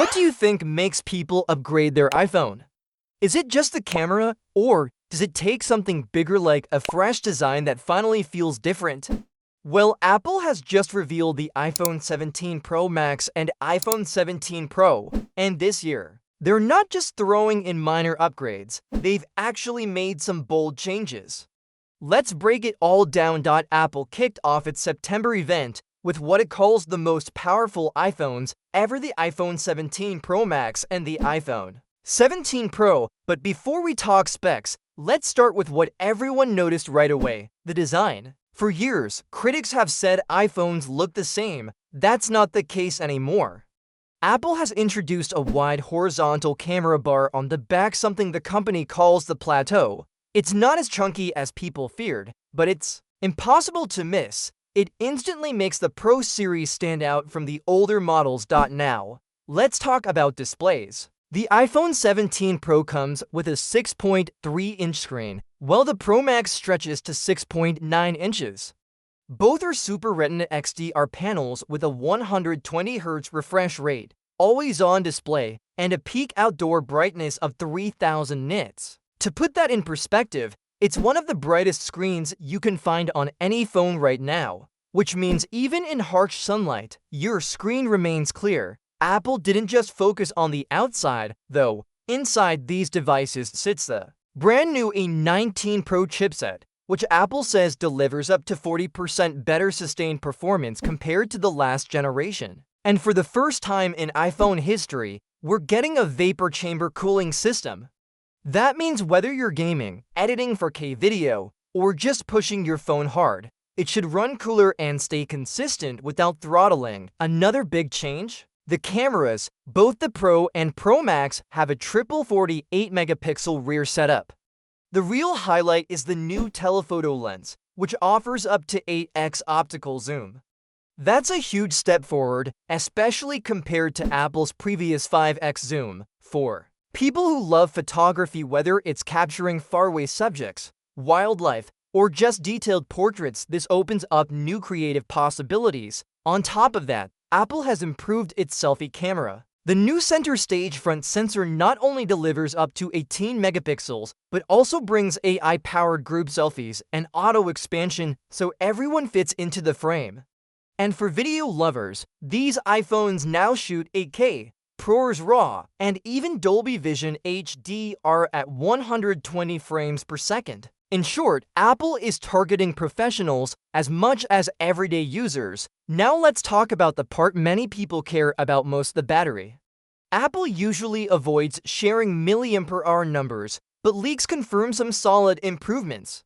What do you think makes people upgrade their iPhone? Is it just the camera, or does it take something bigger like a fresh design that finally feels different? Well, Apple has just revealed the iPhone 17 Pro Max and iPhone 17 Pro, and this year, they're not just throwing in minor upgrades, they've actually made some bold changes. Let's break it all down. Apple kicked off its September event with what it calls the most powerful iPhones ever, the iPhone 17 Pro Max and the iPhone 17 Pro. But before we talk specs, let's start with what everyone noticed right away: the design. For years, critics have said iPhones look the same. That's not the case anymore. Apple has introduced a wide horizontal camera bar on the back, something the company calls the plateau. It's not as chunky as people feared, but it's impossible to miss. It instantly makes the Pro series stand out from the older models. Now, let's talk about displays. The iPhone 17 Pro comes with a 6.3-inch screen, while the Pro Max stretches to 6.9 inches. Both are Super Retina XDR panels with a 120Hz refresh rate, always-on display, and a peak outdoor brightness of 3000 nits. To put that in perspective, it's one of the brightest screens you can find on any phone right now, which means even in harsh sunlight, your screen remains clear. Apple didn't just focus on the outside, though. Inside these devices sits the brand new A19 Pro chipset, which Apple says delivers up to 40% better sustained performance compared to the last generation. And for the first time in iPhone history, we're getting a vapor chamber cooling system. That means whether you're gaming, editing 4K video, or just pushing your phone hard, it should run cooler and stay consistent without throttling. Another big change? The cameras. Both the Pro and Pro Max have a triple 48-megapixel rear setup. The real highlight is the new telephoto lens, which offers up to 8x optical zoom. That's a huge step forward, especially compared to Apple's previous 5x zoom. For people who love photography, whether it's capturing faraway subjects, wildlife, or just detailed portraits, this opens up new creative possibilities. On top of that, Apple has improved its selfie camera. The new center stage front sensor not only delivers up to 18 megapixels, but also brings AI-powered group selfies and auto expansion so everyone fits into the frame. And for video lovers, these iPhones now shoot 8K, ProRes RAW, and even Dolby Vision HDR at 120 frames per second. In short, Apple is targeting professionals as much as everyday users. Now let's talk about the part many people care about most: the battery. Apple usually avoids sharing milliampere-hour numbers, but leaks confirm some solid improvements.